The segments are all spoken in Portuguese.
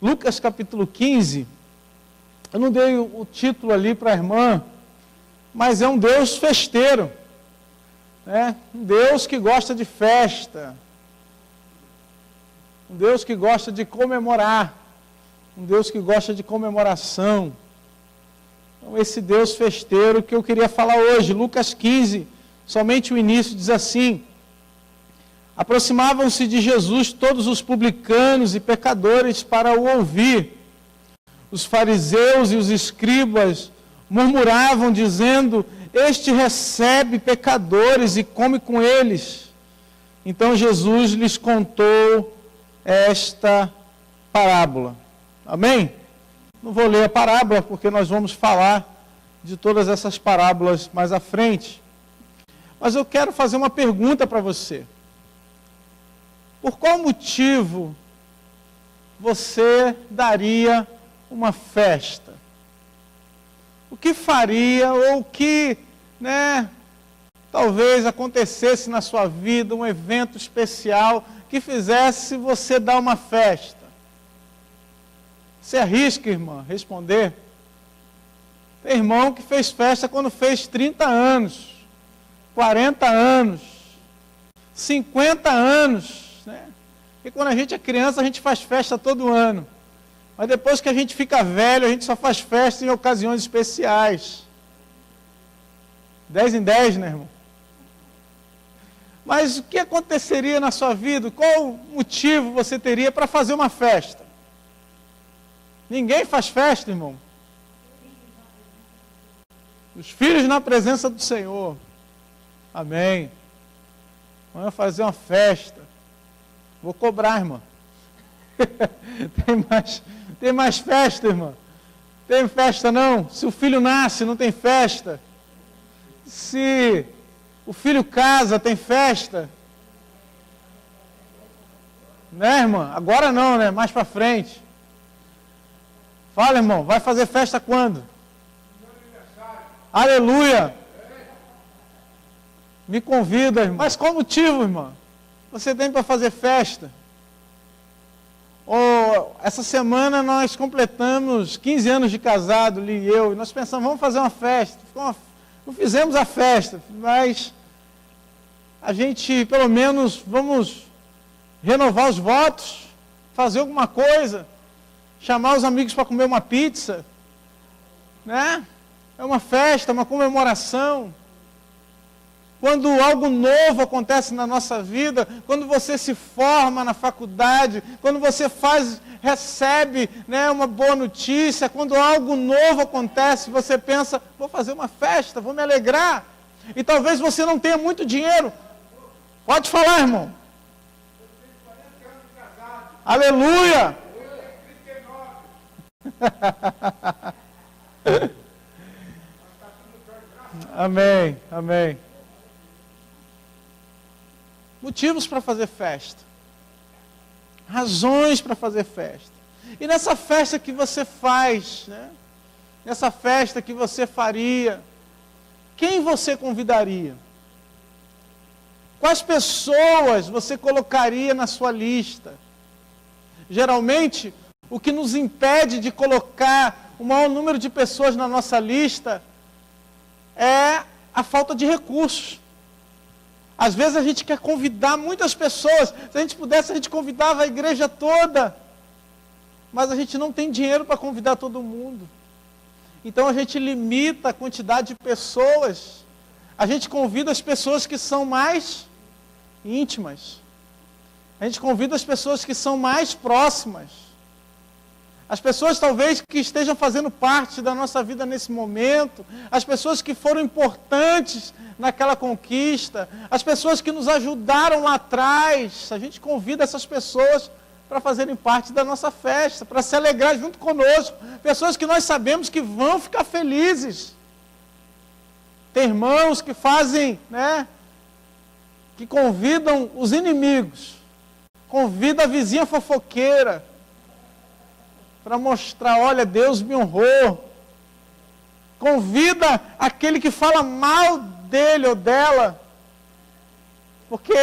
Lucas capítulo 15, eu não dei o título ali para a irmã, mas é um Deus festeiro, né? Um Deus que gosta de festa, um Deus que gosta de comemorar, um Deus que gosta de comemoração. Então, esse Deus festeiro que eu queria falar hoje, Lucas 15, somente o início diz assim: aproximavam-se de Jesus todos os publicanos e pecadores para o ouvir. Os fariseus e os escribas murmuravam, dizendo: este recebe pecadores e come com eles. Então Jesus lhes contou esta parábola. Amém? Não vou ler a parábola, porque nós vamos falar de todas essas parábolas mais à frente. Mas eu quero fazer uma pergunta para você. Por qual motivo você daria uma festa? O que faria, ou o que, talvez acontecesse na sua vida, um evento especial que fizesse você dar uma festa? Você arrisca, irmã, responder? Tem irmão que fez festa quando fez 30 anos, 40 anos, 50 anos, né? Porque quando a gente é criança, a gente faz festa todo ano. Mas depois que a gente fica velho, a gente só faz festa em ocasiões especiais. 10 em 10, né, irmão? Mas o que aconteceria na sua vida? Qual motivo você teria para fazer uma festa? Ninguém faz festa, irmão. Os filhos na presença do Senhor. Amém. Vamos fazer uma festa. Vou cobrar, irmã. Tem mais festa, irmã? Tem festa não? Se o filho nasce, não tem festa. Se o filho casa, tem festa. Né, irmã? Agora não, né? Mais para frente. Fala, irmão. Vai fazer festa quando? Aleluia. Me convida, irmão. Mas qual motivo, irmã? Você tem para fazer festa? Essa semana nós completamos 15 anos de casado, Li e eu, e nós pensamos, vamos fazer uma festa. Não fizemos a festa, mas a gente, pelo menos, vamos renovar os votos, fazer alguma coisa, chamar os amigos para comer uma pizza, né? É uma festa, uma comemoração. Quando algo novo acontece na nossa vida, quando você se forma na faculdade, quando você recebe, uma boa notícia, quando algo novo acontece, você pensa, vou fazer uma festa, vou me alegrar. E talvez você não tenha muito dinheiro. Pode falar, irmão. Aleluia! Amém, amém. Motivos para fazer festa. Razões para fazer festa. E nessa festa que você faz, nessa festa que você faria, quem você convidaria? Quais pessoas você colocaria na sua lista? Geralmente, o que nos impede de colocar o maior número de pessoas na nossa lista é a falta de recursos. Às vezes a gente quer convidar muitas pessoas. Se a gente pudesse, a gente convidava a igreja toda. Mas a gente não tem dinheiro para convidar todo mundo. Então a gente limita a quantidade de pessoas. A gente convida as pessoas que são mais íntimas. A gente convida as pessoas que são mais próximas. As pessoas talvez que estejam fazendo parte da nossa vida nesse momento, as pessoas que foram importantes naquela conquista, as pessoas que nos ajudaram lá atrás, a gente convida essas pessoas para fazerem parte da nossa festa, para se alegrar junto conosco, pessoas que nós sabemos que vão ficar felizes. Tem irmãos que fazem, que convidam os inimigos, convida a vizinha fofoqueira, para mostrar, olha, Deus me honrou. Convida aquele que fala mal dele ou dela, porque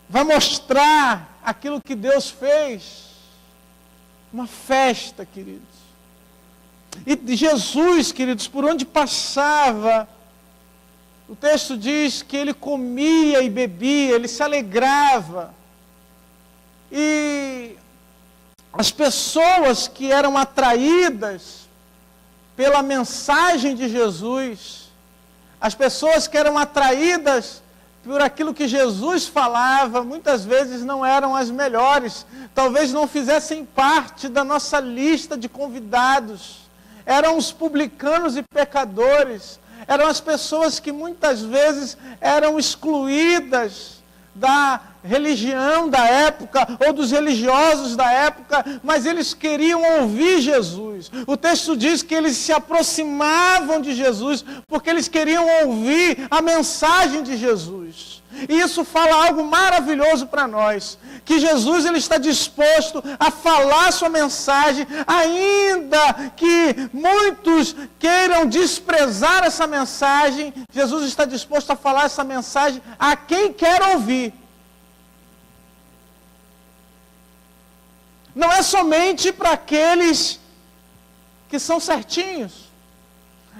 vai mostrar aquilo que Deus fez. Uma festa, queridos. E Jesus, queridos, por onde passava, o texto diz que ele comia e bebia, ele se alegrava. E as pessoas que eram atraídas pela mensagem de Jesus, as pessoas que eram atraídas por aquilo que Jesus falava, muitas vezes não eram as melhores, talvez não fizessem parte da nossa lista de convidados. Eram os publicanos e pecadores, eram as pessoas que muitas vezes eram excluídas da religião da época, ou dos religiosos da época, mas eles queriam ouvir Jesus. O texto diz que eles se aproximavam de Jesus, porque eles queriam ouvir a mensagem de Jesus. E isso fala algo maravilhoso para nós, que Jesus ele está disposto a falar sua mensagem, ainda que muitos queiram desprezar essa mensagem, Jesus está disposto a falar essa mensagem a quem quer ouvir. Não é somente para aqueles que são certinhos,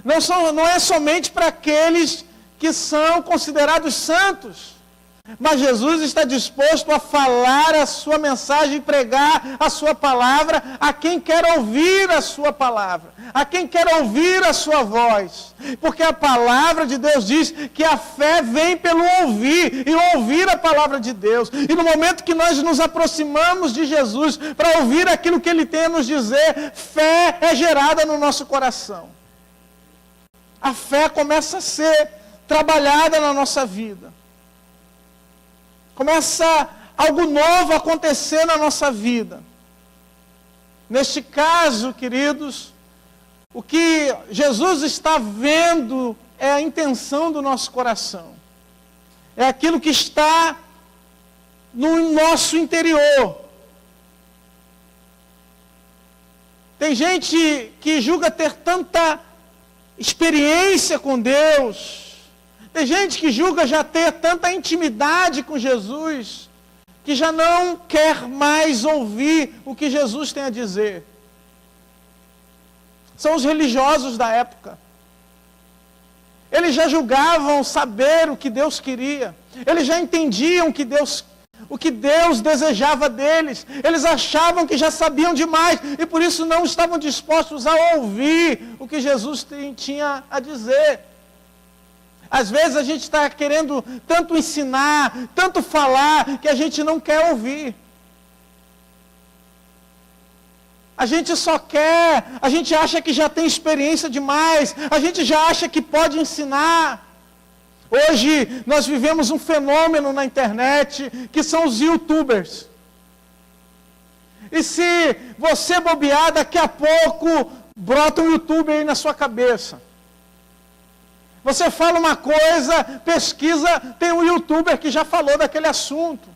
não é somente para aqueles que são considerados santos, mas Jesus está disposto a falar a sua mensagem, pregar a sua palavra a quem quer ouvir a sua palavra, a quem quer ouvir a sua voz, porque a palavra de Deus diz que a fé vem pelo ouvir, e ouvir a palavra de Deus, e no momento que nós nos aproximamos de Jesus para ouvir aquilo que Ele tem a nos dizer, fé é gerada no nosso coração, a fé começa a ser trabalhada na nossa vida. Começa algo novo a acontecer na nossa vida. Neste caso, queridos, o que Jesus está vendo é a intenção do nosso coração. É aquilo que está no nosso interior. Tem gente que julga ter tanta experiência com Deus. Tem gente que julga já ter tanta intimidade com Jesus, que já não quer mais ouvir o que Jesus tem a dizer. São os religiosos da época. Eles já julgavam saber o que Deus queria. Eles já entendiam o que Deus desejava deles. Eles achavam que já sabiam demais e por isso não estavam dispostos a ouvir o que Jesus tinha a dizer. Às vezes a gente está querendo tanto ensinar, tanto falar, que a gente não quer ouvir. A gente só quer, a gente acha que já tem experiência demais, a gente já acha que pode ensinar. Hoje nós vivemos um fenômeno na internet, que são os YouTubers. E se você bobear, daqui a pouco brota um YouTuber aí na sua cabeça. Você fala uma coisa, pesquisa, tem um YouTuber que já falou daquele assunto.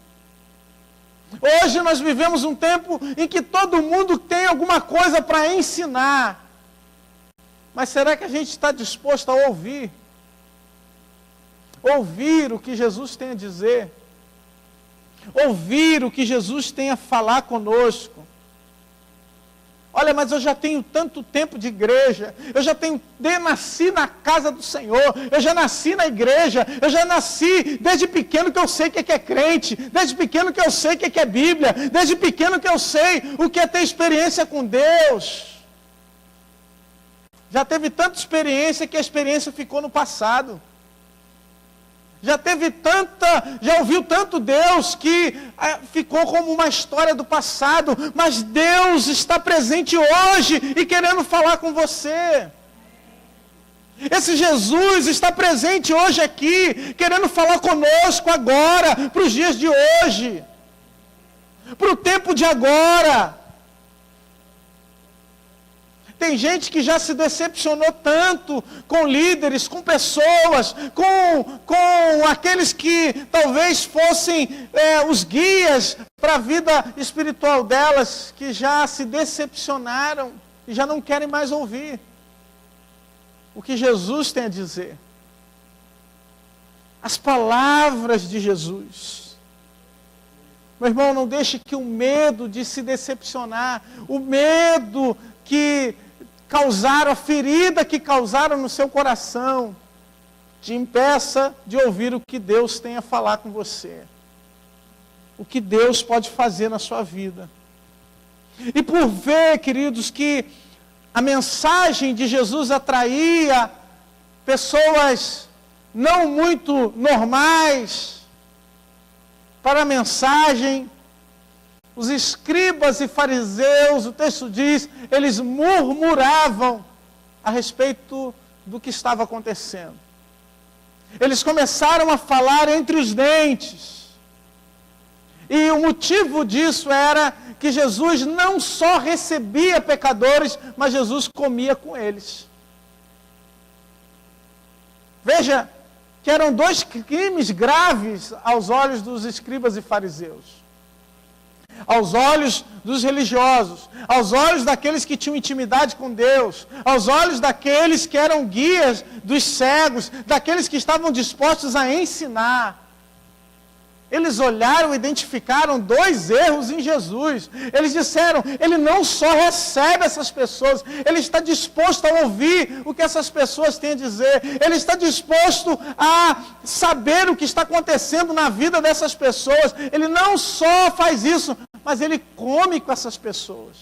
Hoje nós vivemos um tempo em que todo mundo tem alguma coisa para ensinar. Mas será que a gente está disposto a ouvir? Ouvir o que Jesus tem a dizer? Ouvir o que Jesus tem a falar conosco? Olha, mas eu já tenho tanto tempo de igreja, nasci na casa do Senhor, eu já nasci na igreja, eu já nasci desde pequeno que eu sei o que é crente, desde pequeno que eu sei o que é Bíblia, desde pequeno que eu sei o que é ter experiência com Deus. Já teve tanta experiência que a experiência ficou no passado. Já ouviu tanto Deus que ficou como uma história do passado, mas Deus está presente hoje e querendo falar com você. Esse Jesus está presente hoje aqui, querendo falar conosco agora, para os dias de hoje, para o tempo de agora. Tem gente que já se decepcionou tanto com líderes, com pessoas, com aqueles que talvez fossem os guias para a vida espiritual delas, que já se decepcionaram e já não querem mais ouvir o que Jesus tem a dizer. As palavras de Jesus. Meu irmão, não deixe que o medo de se decepcionar, o medo que causaram, a ferida que causaram no seu coração, te impeça de ouvir o que Deus tem a falar com você. O que Deus pode fazer na sua vida. E por ver, queridos, que a mensagem de Jesus atraía pessoas não muito normais para a mensagem, os escribas e fariseus, o texto diz, eles murmuravam a respeito do que estava acontecendo. Eles começaram a falar entre os dentes. E o motivo disso era que Jesus não só recebia pecadores, mas Jesus comia com eles. Veja que eram dois crimes graves aos olhos dos escribas e fariseus. Aos olhos dos religiosos, aos olhos daqueles que tinham intimidade com Deus, aos olhos daqueles que eram guias dos cegos, daqueles que estavam dispostos a ensinar. Eles olharam e identificaram dois erros em Jesus. Eles disseram, ele não só recebe essas pessoas, ele está disposto a ouvir o que essas pessoas têm a dizer. Ele está disposto a saber o que está acontecendo na vida dessas pessoas. Ele não só faz isso, mas ele come com essas pessoas.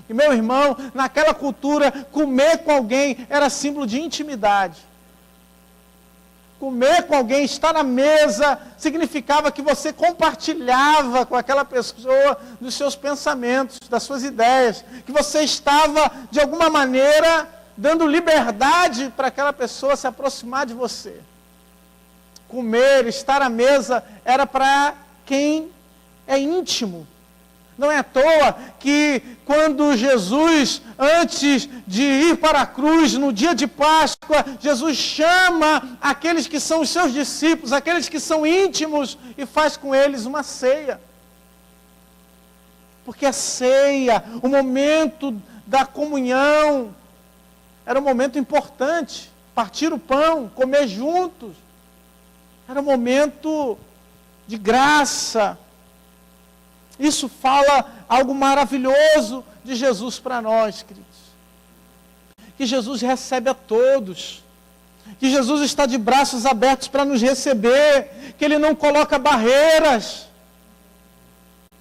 E meu irmão, naquela cultura, comer com alguém era símbolo de intimidade. Comer com alguém, estar na mesa, significava que você compartilhava com aquela pessoa dos seus pensamentos, das suas ideias, que você estava, de alguma maneira, dando liberdade para aquela pessoa se aproximar de você. Comer, estar à mesa, era para quem é íntimo. Não é à toa que quando Jesus, antes de ir para a cruz, no dia de Páscoa, Jesus chama aqueles que são os seus discípulos, aqueles que são íntimos, e faz com eles uma ceia. Porque a ceia, o momento da comunhão, era um momento importante. Partir o pão, comer juntos, era um momento de graça. Isso fala algo maravilhoso de Jesus para nós, queridos. Que Jesus recebe a todos. Que Jesus está de braços abertos para nos receber. Que Ele não coloca barreiras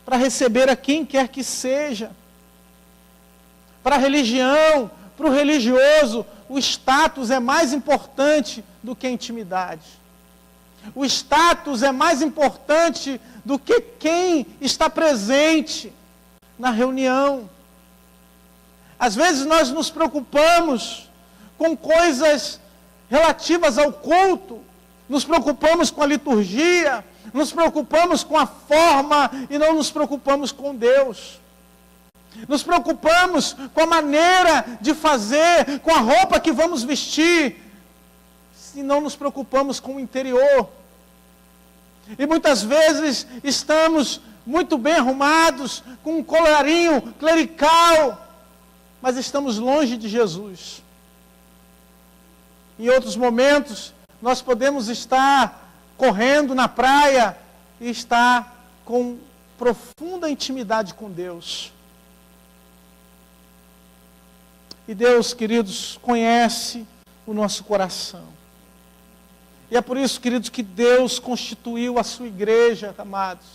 para receber a quem quer que seja. Para a religião, para o religioso, o status é mais importante do que a intimidade. O status é mais importante do que quem está presente na reunião. Às vezes nós nos preocupamos com coisas relativas ao culto, nos preocupamos com a liturgia, nos preocupamos com a forma e não nos preocupamos com Deus. Nos preocupamos com a maneira de fazer, com a roupa que vamos vestir, e não nos preocupamos com o interior. E muitas vezes estamos muito bem arrumados, com um colarinho clerical, mas estamos longe de Jesus. Em outros momentos, nós podemos estar correndo na praia e estar com profunda intimidade com Deus. E Deus, queridos, conhece o nosso coração. E é por isso, queridos, que Deus constituiu a sua igreja, amados.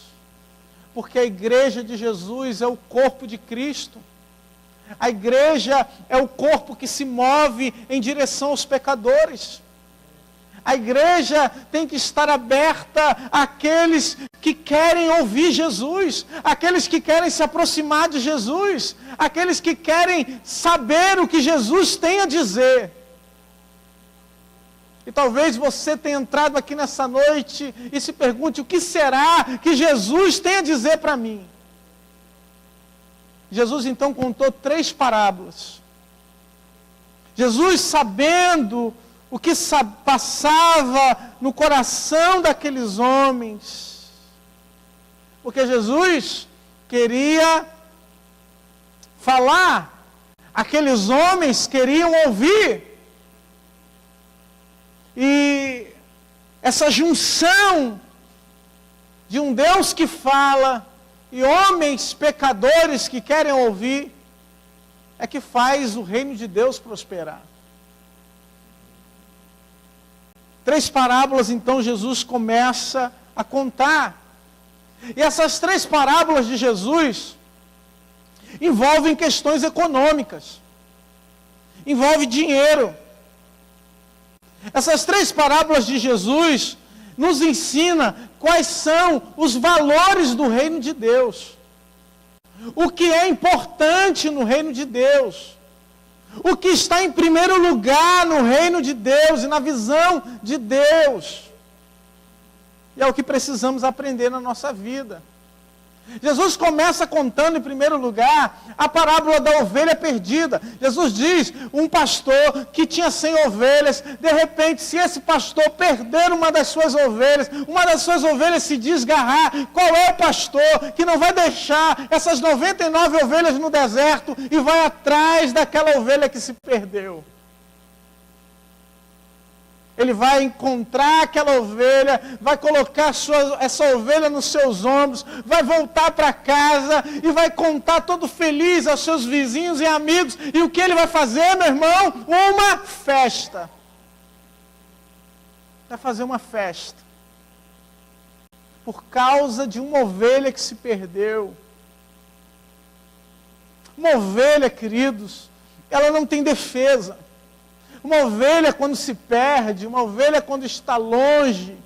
Porque a igreja de Jesus é o corpo de Cristo. A igreja é o corpo que se move em direção aos pecadores. A igreja tem que estar aberta àqueles que querem ouvir Jesus, àqueles que querem se aproximar de Jesus, àqueles que querem saber o que Jesus tem a dizer. E talvez você tenha entrado aqui nessa noite e se pergunte, o que será que Jesus tem a dizer para mim? Jesus então contou 3 parábolas. Jesus, sabendo o que passava no coração daqueles homens, porque Jesus queria falar, aqueles homens queriam ouvir. E essa junção de um Deus que fala e homens pecadores que querem ouvir, é que faz o reino de Deus prosperar. 3 parábolas, então, Jesus começa a contar. E essas 3 parábolas de Jesus envolvem questões econômicas. Envolve dinheiro. Essas 3 parábolas de Jesus nos ensinam quais são os valores do reino de Deus. O que é importante no reino de Deus. O que está em primeiro lugar no reino de Deus e na visão de Deus. E é o que precisamos aprender na nossa vida. Jesus começa contando em primeiro lugar a parábola da ovelha perdida. Jesus diz, um pastor que tinha 100 ovelhas, de repente, se esse pastor perder uma das suas ovelhas se desgarrar, qual é o pastor que não vai deixar essas 99 ovelhas no deserto e vai atrás daquela ovelha que se perdeu? Ele vai encontrar aquela ovelha, vai colocar essa ovelha nos seus ombros, vai voltar para casa e vai contar todo feliz aos seus vizinhos e amigos. E o que ele vai fazer, meu irmão? Uma festa. Vai fazer uma festa. Por causa de uma ovelha que se perdeu. Uma ovelha, queridos, ela não tem defesa. Uma ovelha quando se perde, uma ovelha quando está longe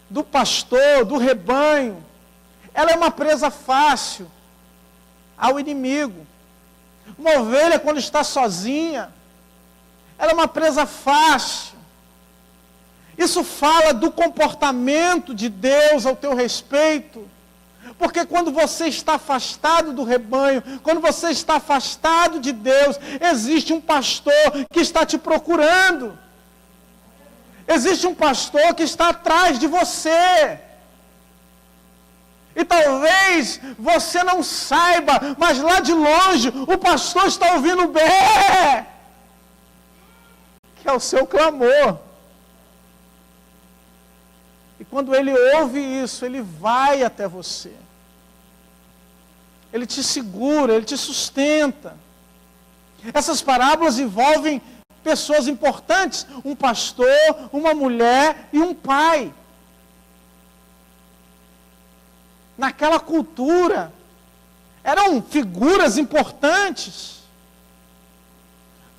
do pastor, do rebanho, ela é uma presa fácil ao inimigo. Uma ovelha quando está sozinha, ela é uma presa fácil. Isso fala do comportamento de Deus ao teu respeito. Porque quando você está afastado do rebanho, quando você está afastado de Deus, existe um pastor que está te procurando. Existe um pastor que está atrás de você. E talvez você não saiba, mas lá de longe o pastor está ouvindo bé, que é o seu clamor. E quando ele ouve isso, ele vai até você. Ele te segura, ele te sustenta. Essas parábolas envolvem pessoas importantes. Um pastor, uma mulher e um pai. Naquela cultura, eram figuras importantes.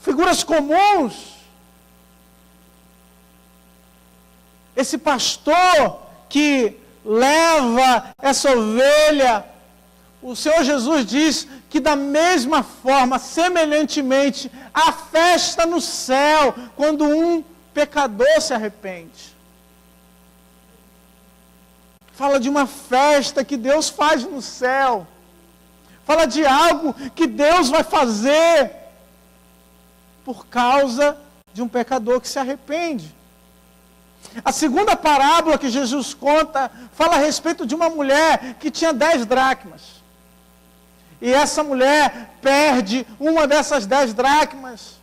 Figuras comuns. Esse pastor que leva essa ovelha, o Senhor Jesus diz que da mesma forma, semelhantemente, há festa no céu quando um pecador se arrepende. Fala de uma festa que Deus faz no céu. Fala de algo que Deus vai fazer por causa de um pecador que se arrepende. A segunda parábola que Jesus conta fala a respeito de uma mulher que tinha 10 dracmas. E essa mulher perde uma dessas 10 dracmas.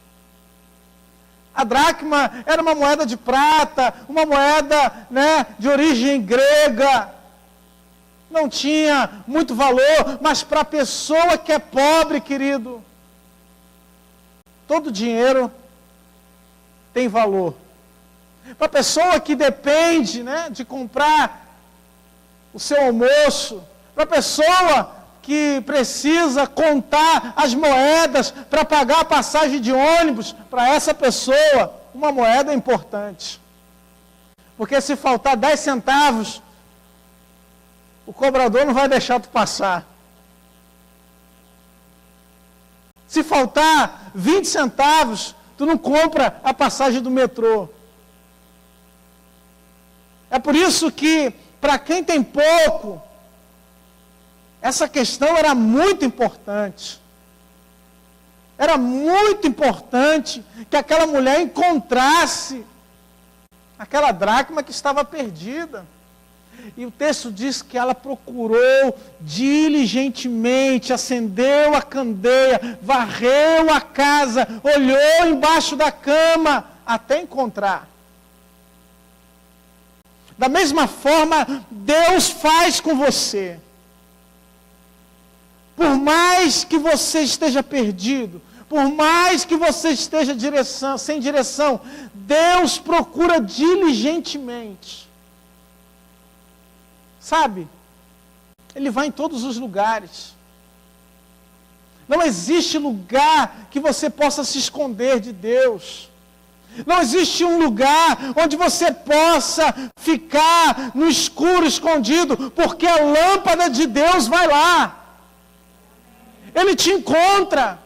A dracma era uma moeda de prata, uma moeda, de origem grega. Não tinha muito valor, mas para a pessoa que é pobre, querido, todo dinheiro tem valor. Para a pessoa que depende, de comprar o seu almoço, para a pessoa que precisa contar as moedas para pagar a passagem de ônibus, para essa pessoa, uma moeda é importante. Porque se faltar 10 centavos, o cobrador não vai deixar tu passar. Se faltar 20 centavos, tu não compra a passagem do metrô. É por isso que, para quem tem pouco, essa questão era muito importante. Era muito importante que aquela mulher encontrasse aquela dracma que estava perdida. E o texto diz que ela procurou diligentemente, acendeu a candeia, varreu a casa, olhou embaixo da cama, até encontrar. Da mesma forma, Deus faz com você. Por mais que você esteja perdido, por mais que você esteja sem direção, Deus procura diligentemente. Sabe? Ele vai em todos os lugares. Não existe lugar que você possa se esconder de Deus. Não existe um lugar onde você possa ficar no escuro escondido, porque a lâmpada de Deus vai lá. Ele te encontra.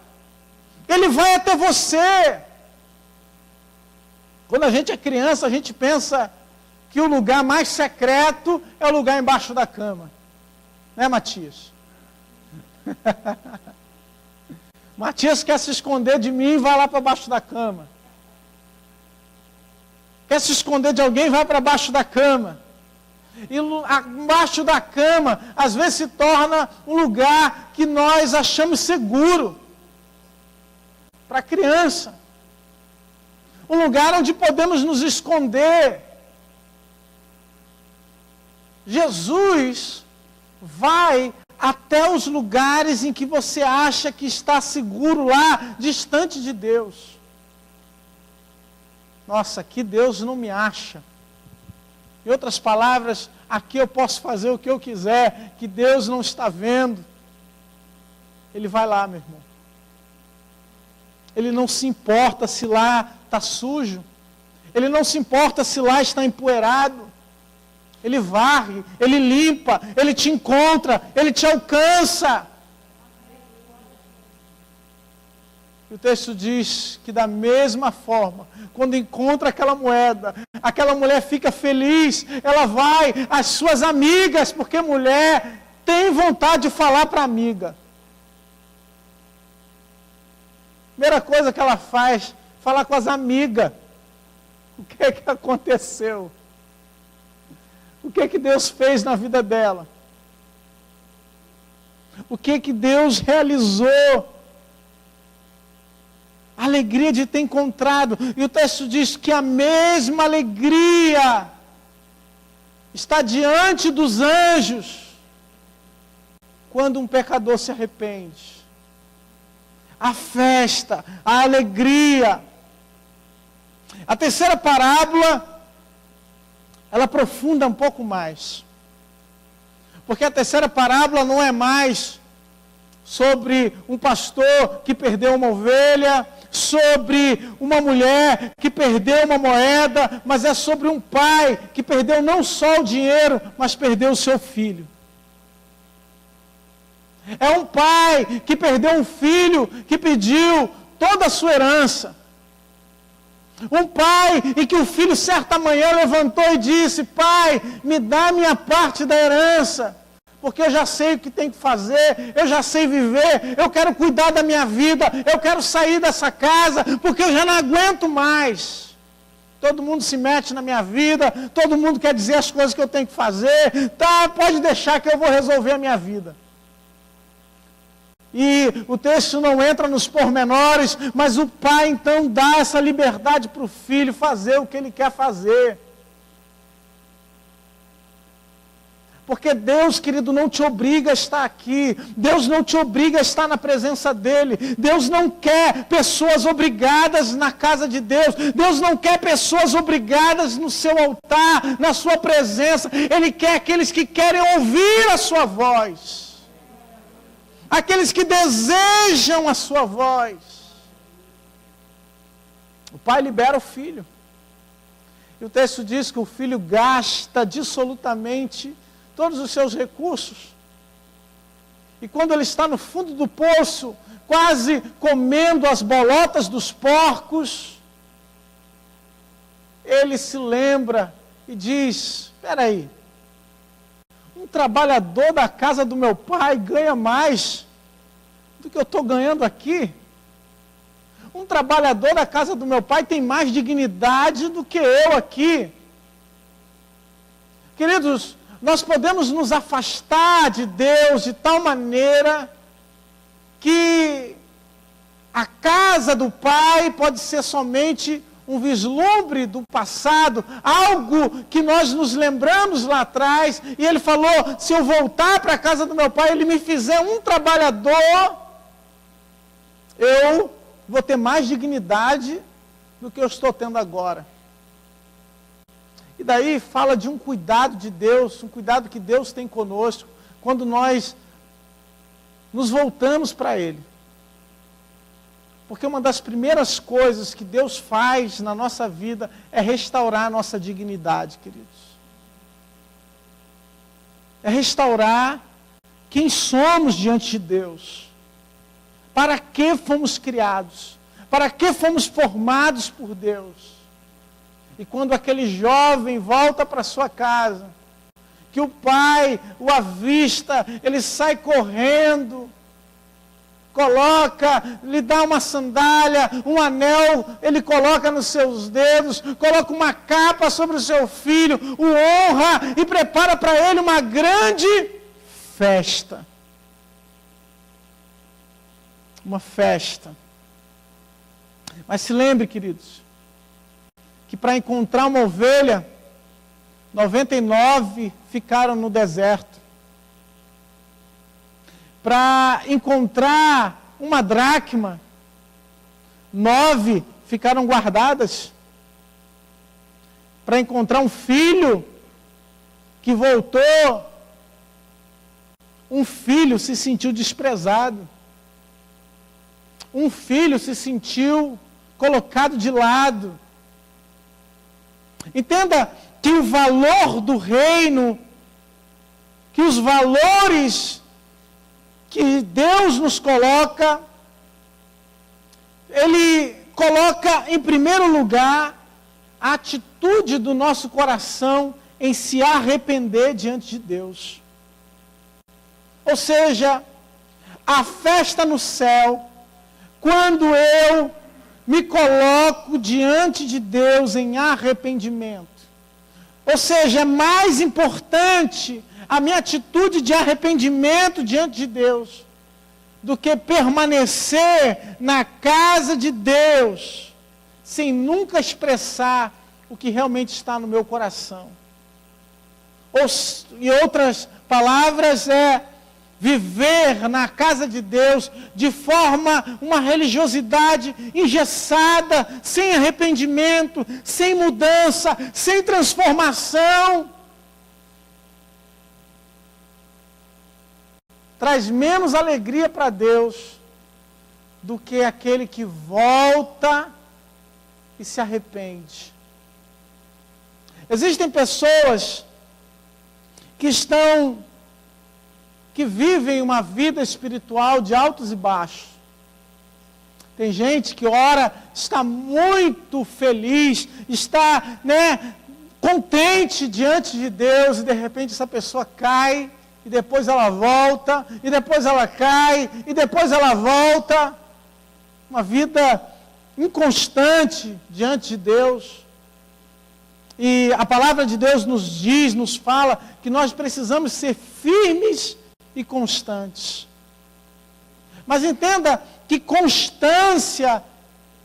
Ele vai até você. Quando a gente é criança, a gente pensa que o lugar mais secreto é o lugar embaixo da cama. Né, Matias? Matias quer se esconder de mim e vai lá para baixo da cama. Quer se esconder de alguém, vai para baixo da cama. E embaixo da cama, às vezes se torna um lugar que nós achamos seguro. Para a criança. Um lugar onde podemos nos esconder. Jesus vai até os lugares em que você acha que está seguro lá, distante de Deus. Nossa, aqui Deus não me acha. Em outras palavras, aqui eu posso fazer o que eu quiser, que Deus não está vendo. Ele vai lá, meu irmão. Ele não se importa se lá está sujo. Ele não se importa se lá está empoeirado. Ele varre, ele limpa, ele te encontra, ele te alcança. E o texto diz que da mesma forma, quando encontra aquela moeda, aquela mulher fica feliz, ela vai às suas amigas, porque mulher tem vontade de falar para a amiga. Primeira coisa que ela faz, falar com as amigas. O que é que aconteceu? O que é que Deus fez na vida dela? O que é que Deus realizou? A alegria de ter encontrado. E o texto diz que a mesma alegria está diante dos anjos quando um pecador se arrepende. A festa, a alegria. A terceira parábola, ela aprofunda um pouco mais. Porque a terceira parábola não é mais sobre um pastor que perdeu uma ovelha, sobre uma mulher que perdeu uma moeda, mas é sobre um pai que perdeu não só o dinheiro, mas perdeu o seu filho. É um pai que perdeu um filho que pediu toda a sua herança. Um pai em que o filho certa manhã levantou e disse: pai, me dá minha parte da herança, porque eu já sei o que tem que fazer, eu já sei viver, eu quero cuidar da minha vida, eu quero sair dessa casa, porque eu já não aguento mais. Todo mundo se mete na minha vida, todo mundo quer dizer as coisas que eu tenho que fazer, tá, pode deixar que eu vou resolver a minha vida. E o texto não entra nos pormenores, mas o pai então dá essa liberdade para o filho fazer o que ele quer fazer. Porque Deus, querido, não te obriga a estar aqui. Deus não te obriga a estar na presença dEle. Deus não quer pessoas obrigadas na casa de Deus. Deus não quer pessoas obrigadas no seu altar, na sua presença. Ele quer aqueles que querem ouvir a sua voz. Aqueles que desejam a sua voz. O pai libera o filho. E o texto diz que o filho gasta dissolutamente todos os seus recursos. E quando ele está no fundo do poço, quase comendo as bolotas dos porcos, ele se lembra e diz: espera aí, um trabalhador da casa do meu pai ganha mais do que eu estou ganhando aqui. Um trabalhador da casa do meu pai tem mais dignidade do que eu aqui. Queridos, nós podemos nos afastar de Deus de tal maneira que a casa do pai pode ser somente um vislumbre do passado, algo que nós nos lembramos lá atrás, e ele falou, se eu voltar para a casa do meu pai, ele me fizer um trabalhador, eu vou ter mais dignidade do que eu estou tendo agora. E daí fala de um cuidado de Deus, um cuidado que Deus tem conosco, quando nós nos voltamos para Ele. Porque uma das primeiras coisas que Deus faz na nossa vida é restaurar a nossa dignidade, queridos. É restaurar quem somos diante de Deus. Para que fomos criados? Para que fomos formados por Deus? E quando aquele jovem volta para sua casa, que o pai o avista, ele sai correndo, lhe dá uma sandália, um anel, ele coloca nos seus dedos, coloca uma capa sobre o seu filho, o honra e prepara para ele uma grande festa. Uma festa. Mas se lembre, queridos, que para encontrar uma ovelha, 99 ficaram no deserto. Para encontrar uma dracma, 9 ficaram guardadas. Para encontrar um filho que voltou, um filho se sentiu desprezado. Um filho se sentiu colocado de lado. Entenda que o valor do reino, que os valores que Deus nos coloca, Ele coloca em primeiro lugar a atitude do nosso coração em se arrepender diante de Deus. Ou seja, a festa no céu, quando eu me coloco diante de Deus em arrependimento. Ou seja, é mais importante a minha atitude de arrependimento diante de Deus do que permanecer na casa de Deus sem nunca expressar o que realmente está no meu coração. Em outras palavras, é viver na casa de Deus de forma, uma religiosidade engessada, sem arrependimento, sem mudança, sem transformação. Traz menos alegria para Deus do que aquele que volta e se arrepende. Existem pessoas que vivem uma vida espiritual de altos e baixos. Tem gente que ora está muito feliz, está contente diante de Deus, e de repente essa pessoa cai, e depois ela volta, e depois ela cai, e depois ela volta. Uma vida inconstante diante de Deus. E a palavra de Deus nos fala que nós precisamos ser firmes e constantes. Mas entenda que constância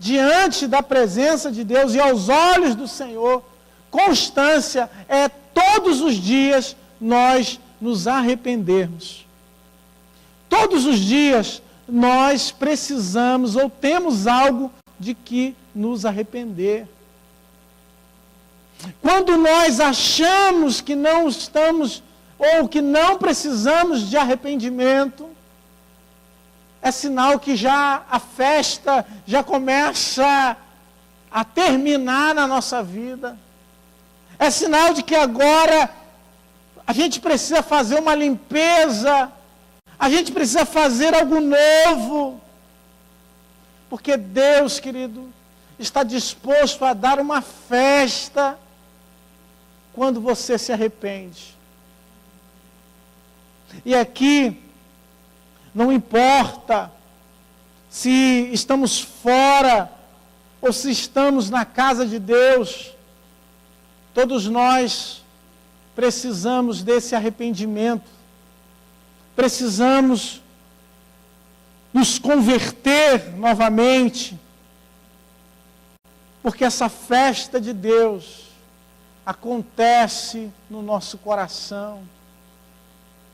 diante da presença de Deus e aos olhos do Senhor, constância é todos os dias nós nos arrependermos. Todos os dias nós precisamos ou temos algo de que nos arrepender. Quando nós achamos que não estamos ou que não precisamos de arrependimento, é sinal que a festa já começa a terminar na nossa vida. É sinal de que agora a gente precisa fazer uma limpeza, a gente precisa fazer algo novo. Porque Deus, querido, está disposto a dar uma festa quando você se arrepende. E aqui, não importa se estamos fora ou se estamos na casa de Deus, todos nós precisamos desse arrependimento, precisamos nos converter novamente, Porque essa festa de Deus acontece no nosso coração.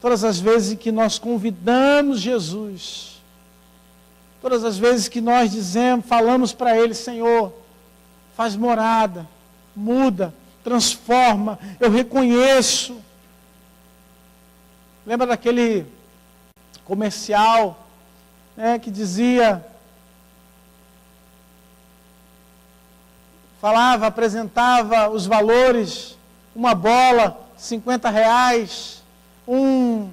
Todas as vezes que nós convidamos Jesus, todas as vezes que nós dizemos, falamos para Ele, Senhor, faz morada, muda, transforma, eu reconheço. Lembra daquele comercial, né, que dizia, falava, apresentava os valores, uma bola, R$50, um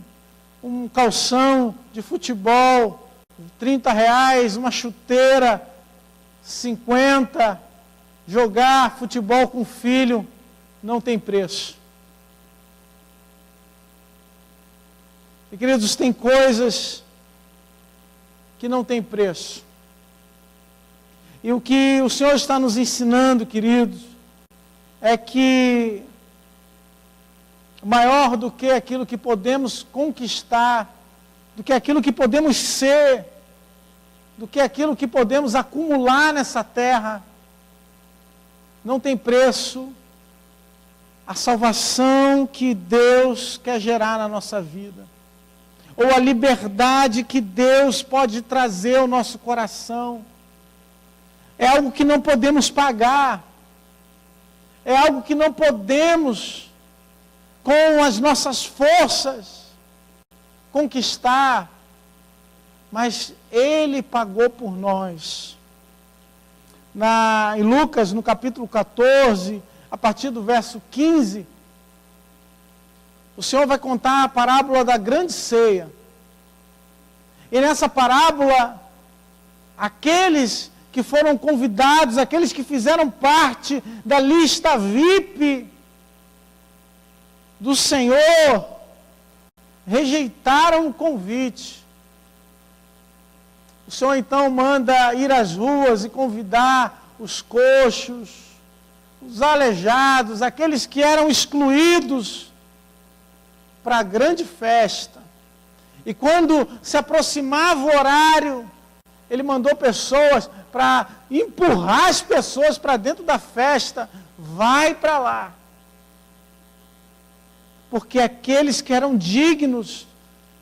calção de futebol, R$30, uma chuteira, 50, jogar futebol com o filho, não tem preço. E queridos, tem coisas que não tem preço. E o que o Senhor está nos ensinando, queridos, é que maior do que aquilo que podemos conquistar, do que aquilo que podemos ser, do que aquilo que podemos acumular nessa terra, não tem preço a salvação que Deus quer gerar na nossa vida, ou a liberdade que Deus pode trazer ao nosso coração. É algo que não podemos pagar, é algo que não podemos, com as nossas forças, conquistar, mas Ele pagou por nós. Em Lucas, no capítulo 14, a partir do verso 15, o Senhor vai contar a parábola da grande ceia. E nessa parábola, aqueles que foram convidados, aqueles que fizeram parte da lista VIP do Senhor, rejeitaram o convite. O Senhor então manda ir às ruas e convidar os coxos, os aleijados, aqueles que eram excluídos para a grande festa. E quando se aproximava o horário, Ele mandou pessoas para empurrar as pessoas para dentro da festa. Vai para lá. Porque aqueles que eram dignos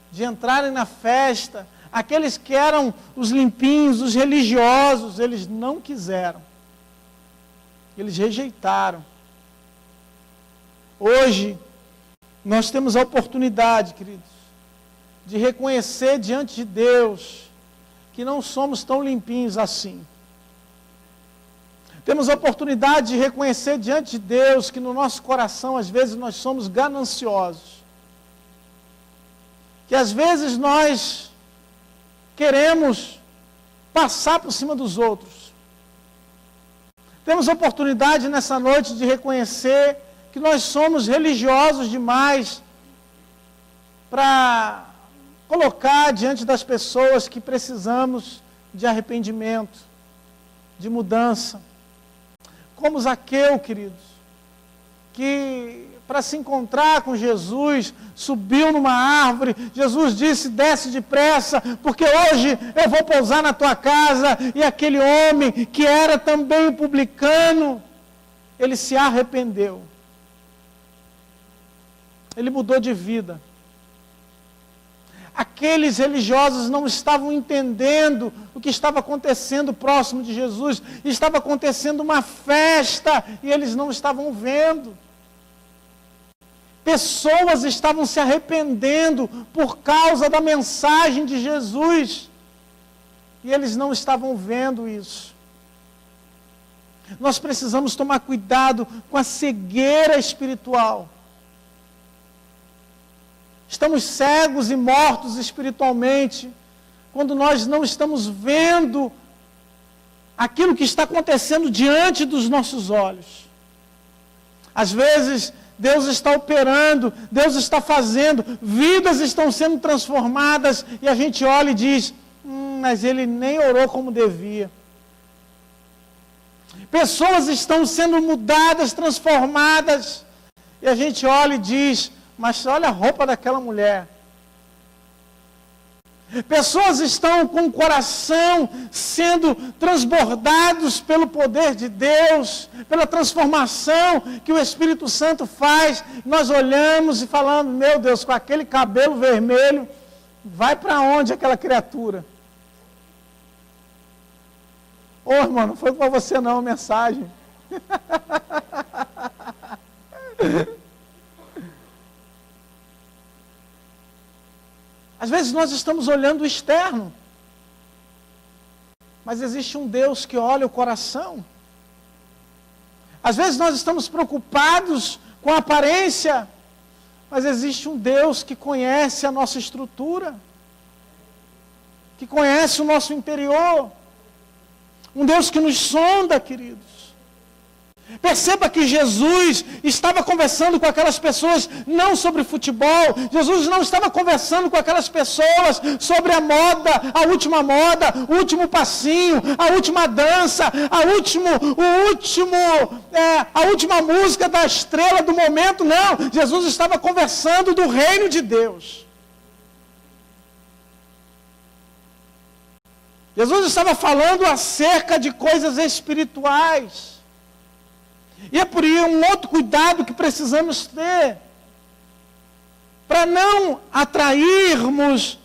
de entrarem na festa, aqueles que eram os limpinhos, os religiosos, eles não quiseram. Eles rejeitaram. Hoje, nós temos a oportunidade, queridos, de reconhecer diante de Deus que não somos tão limpinhos assim. Temos a oportunidade de reconhecer diante de Deus que no nosso coração, às vezes, nós somos gananciosos. Que às vezes nós queremos passar por cima dos outros. Temos a oportunidade nessa noite de reconhecer que nós somos religiosos demais para colocar diante das pessoas que precisamos de arrependimento, de mudança. Como Zaqueu, queridos, que para se encontrar com Jesus, subiu numa árvore, Jesus disse, desce depressa, porque hoje eu vou pousar na tua casa, e aquele homem, que era também publicano, ele se arrependeu. Ele mudou de vida. Aqueles religiosos não estavam entendendo o que estava acontecendo próximo de Jesus. Estava acontecendo uma festa e eles não estavam vendo. Pessoas estavam se arrependendo por causa da mensagem de Jesus. E eles não estavam vendo isso. Nós precisamos tomar cuidado com a cegueira espiritual. Estamos cegos e mortos espiritualmente quando nós não estamos vendo aquilo que está acontecendo diante dos nossos olhos. Às vezes, Deus está operando, Deus está fazendo, vidas estão sendo transformadas e a gente olha e diz, mas ele nem orou como devia. Pessoas estão sendo mudadas, transformadas e a gente olha e diz, mas olha a roupa daquela mulher. Pessoas estão com o coração sendo transbordados pelo poder de Deus, pela transformação que o Espírito Santo faz. Nós olhamos e falamos, meu Deus, com aquele cabelo vermelho, vai para onde aquela criatura? Ô, irmão, não foi para você não a mensagem. Às vezes nós estamos olhando o externo, mas existe um Deus que olha o coração. Às vezes nós estamos preocupados com a aparência, mas existe um Deus que conhece a nossa estrutura, que conhece o nosso interior, um Deus que nos sonda, queridos. Perceba que Jesus estava conversando com aquelas pessoas não sobre futebol. Jesus não estava conversando com aquelas pessoas sobre a moda, a último passinho, a última dança, a última música da estrela do momento. Não, Jesus estava conversando do reino de Deus. Jesus estava falando acerca de coisas espirituais. E é por isso um outro cuidado que precisamos ter, para não atrairmos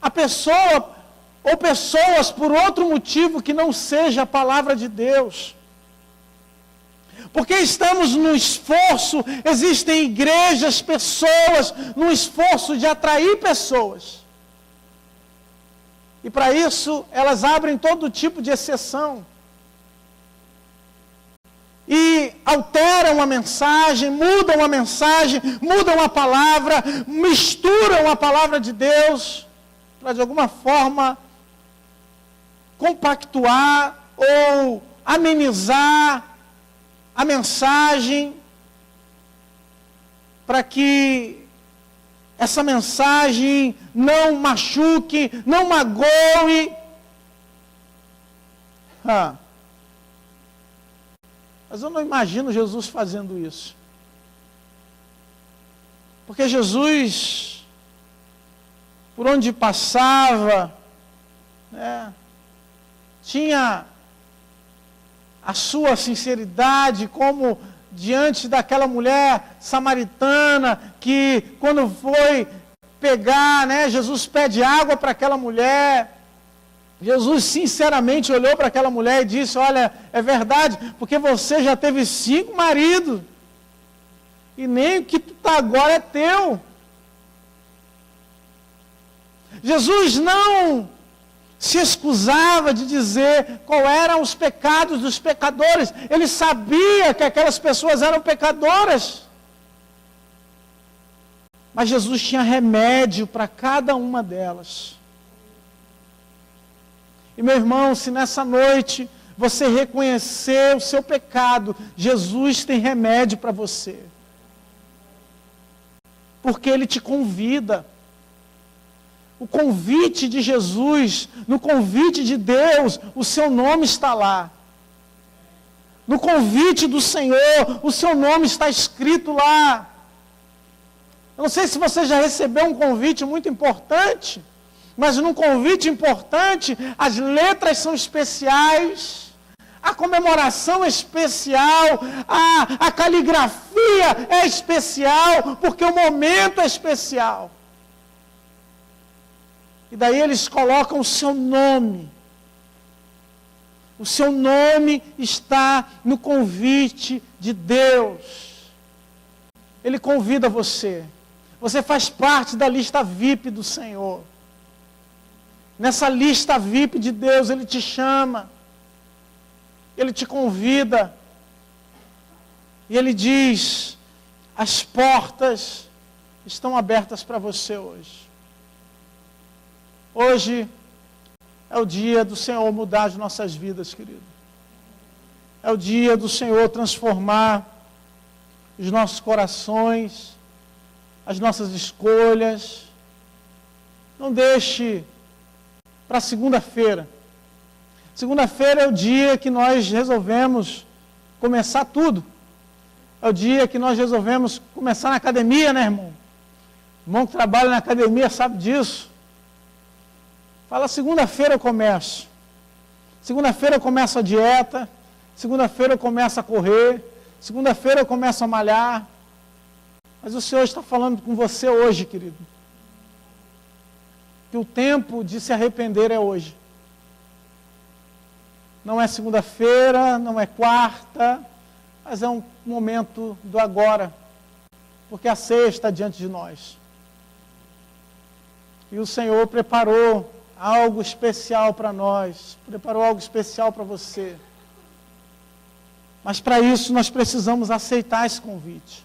a pessoa ou pessoas por outro motivo que não seja a palavra de Deus. Porque estamos no esforço, existem igrejas, pessoas, no esforço de atrair pessoas. E para isso, elas abrem todo tipo de exceção. E alteram a mensagem, mudam a palavra, misturam a palavra de Deus, para de alguma forma compactuar ou amenizar a mensagem, para que essa mensagem não machuque, não magoe. Mas eu não imagino Jesus fazendo isso. Porque Jesus, por onde passava, tinha a sua sinceridade, como diante daquela mulher samaritana, que quando foi pegar, Jesus pede água para aquela mulher. Jesus sinceramente olhou para aquela mulher e disse, olha, é verdade, porque você já teve 5 maridos, e nem o que tu está agora é teu. Jesus não se excusava de dizer qual eram os pecados dos pecadores. Ele sabia que aquelas pessoas eram pecadoras. Mas Jesus tinha remédio para cada uma delas. E meu irmão, se nessa noite você reconhecer o seu pecado, Jesus tem remédio para você. Porque Ele te convida. O convite de Jesus, no convite de Deus, o seu nome está lá. No convite do Senhor, o seu nome está escrito lá. Eu não sei se você já recebeu um convite muito importante, mas num convite importante, as letras são especiais, a comemoração é especial, a caligrafia é especial, porque o momento é especial. E daí eles colocam o seu nome. O seu nome está no convite de Deus. Ele convida você. Você faz parte da lista VIP do Senhor. Nessa lista VIP de Deus, Ele te chama. Ele te convida. E Ele diz, as portas estão abertas para você hoje. Hoje é o dia do Senhor mudar as nossas vidas, querido. É o dia do Senhor transformar os nossos corações, as nossas escolhas. Não deixe para segunda-feira. Segunda-feira é o dia que nós resolvemos começar tudo. É o dia que nós resolvemos começar na academia, né, irmão? O irmão que trabalha na academia sabe disso. Fala, segunda-feira eu começo. Segunda-feira eu começo a dieta. Segunda-feira eu começo a correr. Segunda-feira eu começo a malhar. Mas o Senhor está falando com você hoje, querido. Que o tempo de se arrepender é hoje. Não é segunda-feira, não é quarta, mas é um momento do agora. Porque a ceia está diante de nós. E o Senhor preparou algo especial para nós, preparou algo especial para você. Mas para isso nós precisamos aceitar esse convite.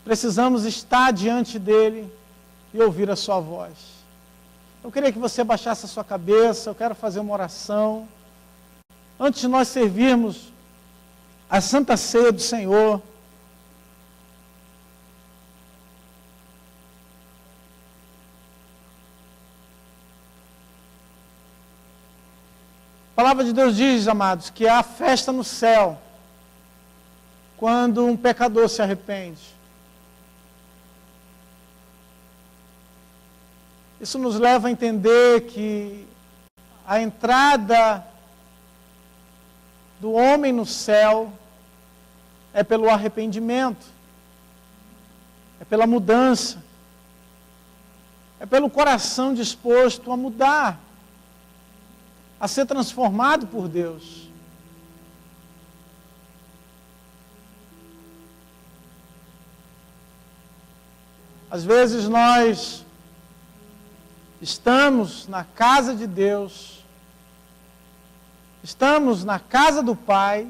Precisamos estar diante dele e ouvir a sua voz. Eu queria que você baixasse a sua cabeça, eu quero fazer uma oração. Antes de nós servirmos a Santa Ceia do Senhor, a palavra de Deus diz, amados, que há festa no céu quando um pecador se arrepende. Isso nos leva a entender que a entrada do homem no céu é pelo arrependimento, é pela mudança, é pelo coração disposto a mudar, a ser transformado por Deus. Às vezes nós estamos na casa de Deus, estamos na casa do Pai,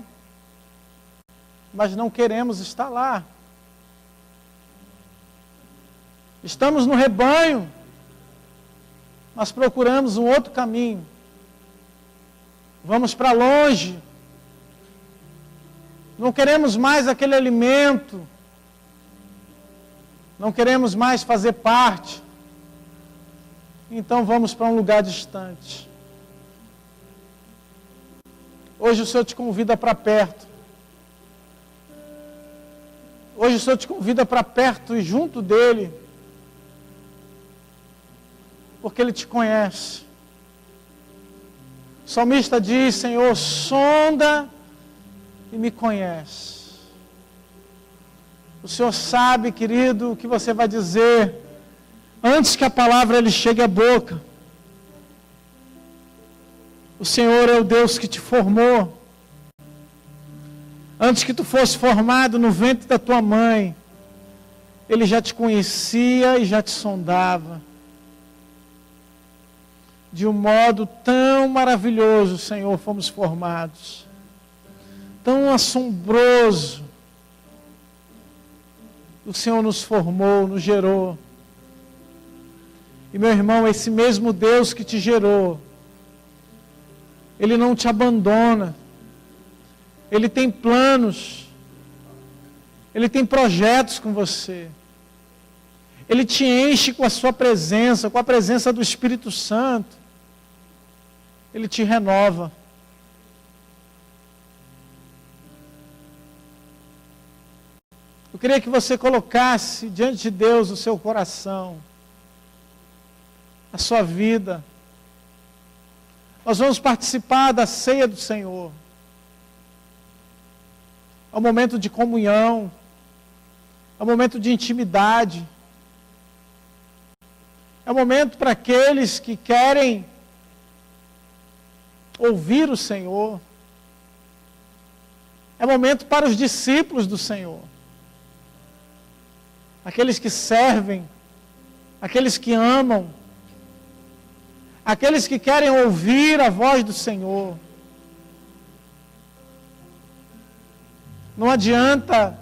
mas não queremos estar lá. Estamos no rebanho, mas procuramos um outro caminho. Vamos para longe. Não queremos mais aquele alimento. Não queremos mais fazer parte. Então vamos para um lugar distante. Hoje o Senhor te convida para perto. Hoje o Senhor te convida para perto e junto dEle. Porque Ele te conhece. O salmista diz, Senhor, sonda e me conhece. O Senhor sabe, querido, o que você vai dizer antes que a palavra lhe chegue à boca. O Senhor é o Deus que te formou. Antes que tu fosse formado no ventre da tua mãe, Ele já te conhecia e já te sondava. De um modo tão maravilhoso, Senhor, fomos formados. Tão assombroso. O Senhor nos formou, nos gerou. E meu irmão, esse mesmo Deus que te gerou, Ele não te abandona. Ele tem planos. Ele tem projetos com você. Ele te enche com a sua presença, com a presença do Espírito Santo. Ele te renova. Eu queria que você colocasse diante de Deus o seu coração, a sua vida. Nós vamos participar da ceia do Senhor. É um momento de comunhão, é um momento de intimidade. É um momento para aqueles que querem ouvir o Senhor. É um momento para os discípulos do Senhor. Aqueles que servem, aqueles que amam, aqueles que querem ouvir a voz do Senhor. Não adianta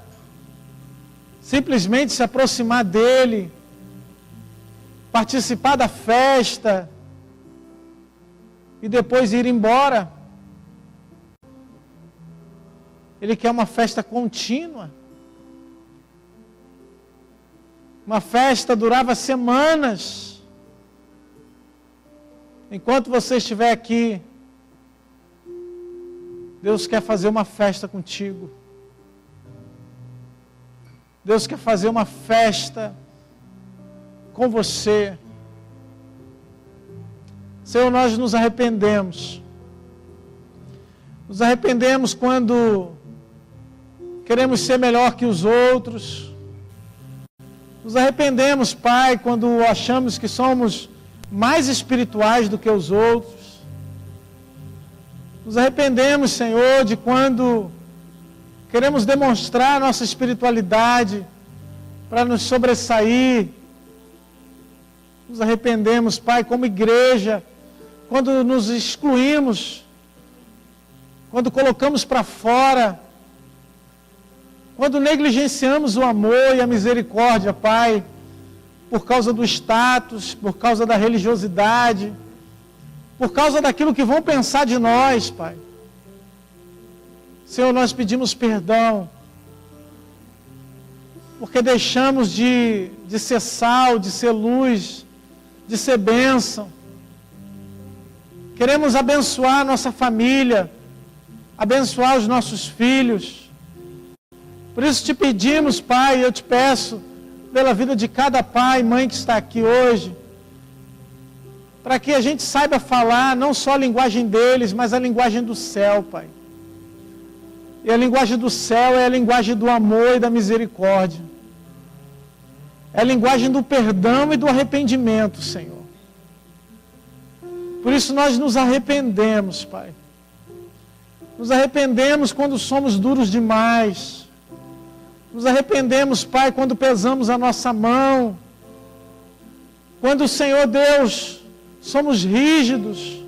simplesmente se aproximar dEle, participar da festa e depois ir embora. Ele quer uma festa contínua. Uma festa durava semanas. Enquanto você estiver aqui, Deus quer fazer uma festa contigo. Deus quer fazer uma festa com você. Senhor, nós nos arrependemos. Nos arrependemos quando queremos ser melhor que os outros. Nos arrependemos, Pai, quando achamos que somos mais espirituais do que os outros. Nos arrependemos, Senhor, de quando queremos demonstrar nossa espiritualidade para nos sobressair. Nos arrependemos, Pai, como igreja, quando nos excluímos, quando colocamos para fora, quando negligenciamos o amor e a misericórdia, Pai, por causa do status, por causa da religiosidade, por causa daquilo que vão pensar de nós, Pai. Senhor, nós pedimos perdão, porque deixamos de ser sal, de ser luz, de ser bênção. Queremos abençoar a nossa família, abençoar os nossos filhos. Por isso te pedimos, Pai, eu te peço, pela vida de cada pai e mãe que está aqui hoje, para que a gente saiba falar não só a linguagem deles, mas a linguagem do céu, Pai. E a linguagem do céu é a linguagem do amor e da misericórdia. É a linguagem do perdão e do arrependimento, Senhor. Por isso nós nos arrependemos, Pai. Nos arrependemos quando somos duros demais. Nos arrependemos, Pai, quando pesamos a nossa mão. Quando, Senhor Deus, somos rígidos.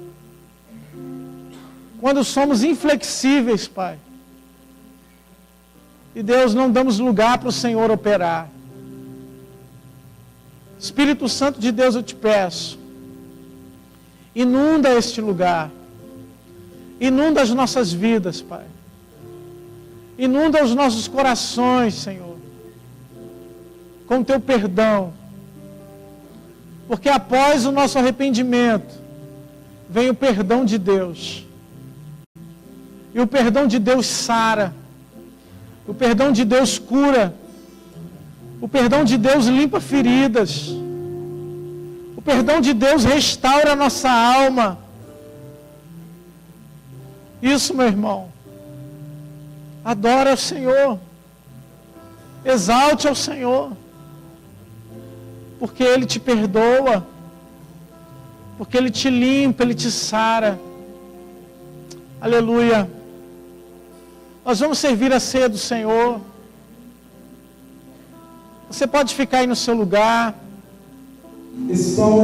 Quando somos inflexíveis, Pai. E Deus, não damos lugar para o Senhor operar. Espírito Santo de Deus, eu te peço. Inunda este lugar. Inunda as nossas vidas, Pai. Inunda os nossos corações, Senhor, com o teu perdão. Porque após o nosso arrependimento, vem o perdão de Deus. E o perdão de Deus sara. O perdão de Deus cura. O perdão de Deus limpa feridas. O perdão de Deus restaura a nossa alma. Isso, meu irmão. Adora ao Senhor. Exalte ao Senhor. Porque Ele te perdoa. Porque Ele te limpa, Ele te sara. Aleluia. Nós vamos servir a ceia do Senhor. Você pode ficar aí no seu lugar. Esse pão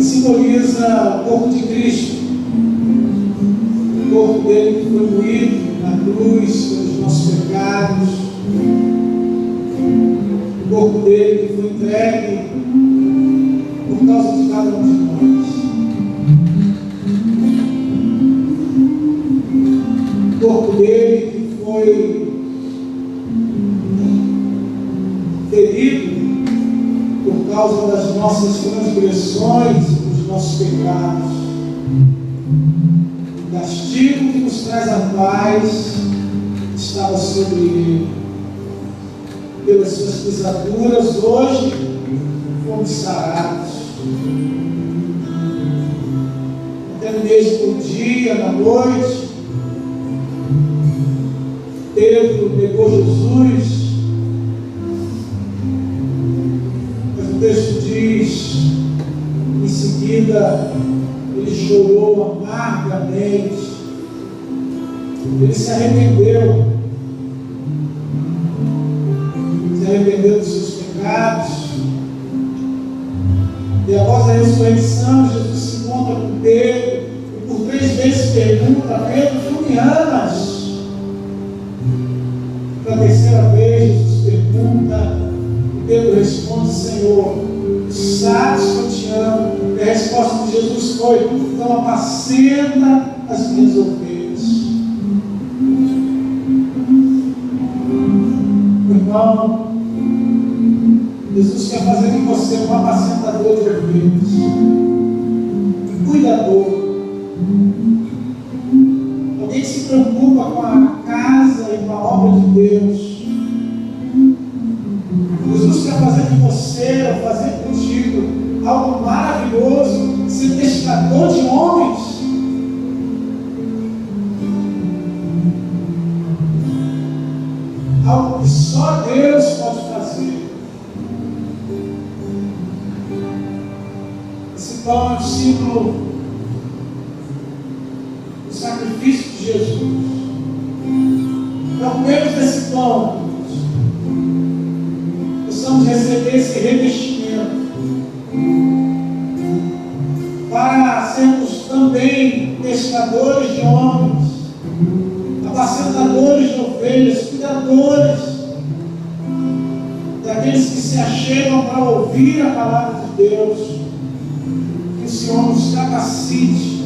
simboliza o corpo de Cristo. O corpo dele que foi moído na cruz pelos nossos pecados. O corpo dele que foi entregue por causa de cada um de nós. O corpo dele que foi ferido por causa das nossas transgressões e dos nossos pecados. O castigo que nos traz a paz estava sobre ele. Pelas suas pisaduras, hoje fomos sarados. Até mesmo no dia, na noite, Pedro negou Jesus. Mas o texto diz, em seguida, ele chorou amargamente. Ele se arrependeu. Se arrependeu dos seus pecados. E após a ressurreição, Jesus se encontra com Pedro e por 3 vezes pergunta: Pedro, tu me amas? Pela 3ª vez, Jesus pergunta e Pedro responde: Senhor, tu sabes que eu te amo. E a resposta de Jesus foi: então apacenta as minhas ovelhas. Irmão, Jesus quer fazer de você um apacentador de ovelhas, um cuidador, alguém que se preocupa com a casa e com a obra de Deus. Jesus quer fazer de você, fazer contigo, algo no sacrifício de Jesus. Então, comemos desse pão, possamos receber esse revestimento para sermos também pescadores de homens, apacentadores de ovelhas, cuidadores daqueles que se achegam para ouvir a palavra de Deus. Que o Senhor nos capacite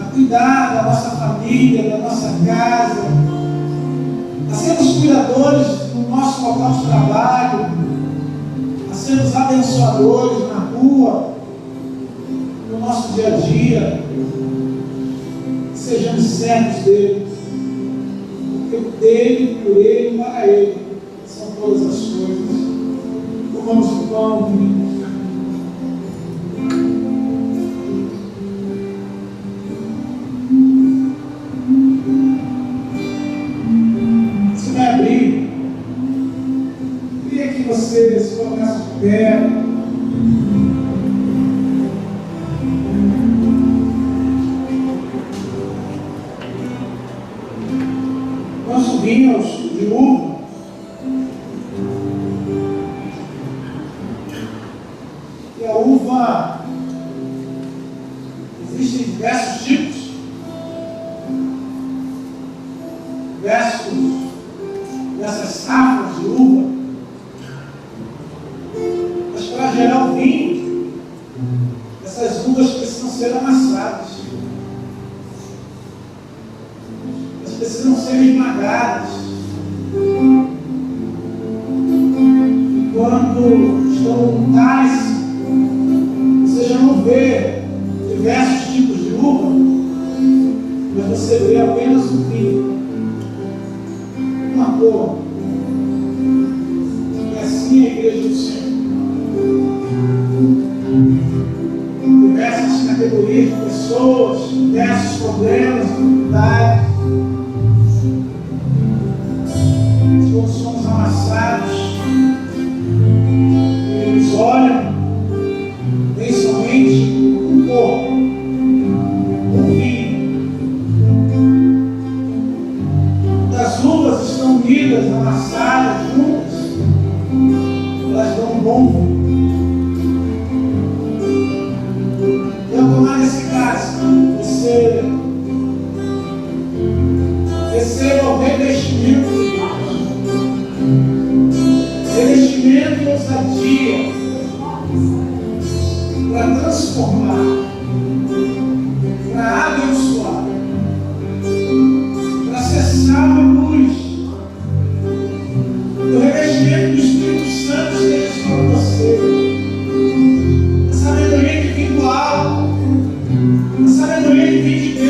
a cuidar da nossa família, da nossa casa, a sermos cuidadores no nosso local de trabalho, a sermos abençoadores na rua, no nosso dia a dia, que sejamos servos dele, porque dele, por ele e para ele são todas as coisas. Comamos o pão, queridos. Você vai abrir. Queria que você se colocasse de pé. Nossos vinhos de uva, e a uva, existem diversos tipos, dessas safras de uva, mas para gerar o vinho, essas uvas precisam ser amassadas. Precisam ser esmagadas. E quando estão no cálice, você já não vê diversos tipos de uva, mas você vê apenas o vinho, uma cor. E assim é a igreja do Senhor. Diversas categorias de pessoas, diversos problemas, dificuldades. Quando somos amassados, eles olham nem somente o corpo, o vinho. As uvas estão unidas, amassadas, juntas, elas dão um bom vinho. E ao tomar esse cálice, você receba o revestimento de Deus. Revestimento e ousadia para transformar, para abençoar, para ser sal e luz. O revestimento do Espírito Santo esteja sobre você. A sabedoria que vem do alto, a sabedoria que vem de Deus.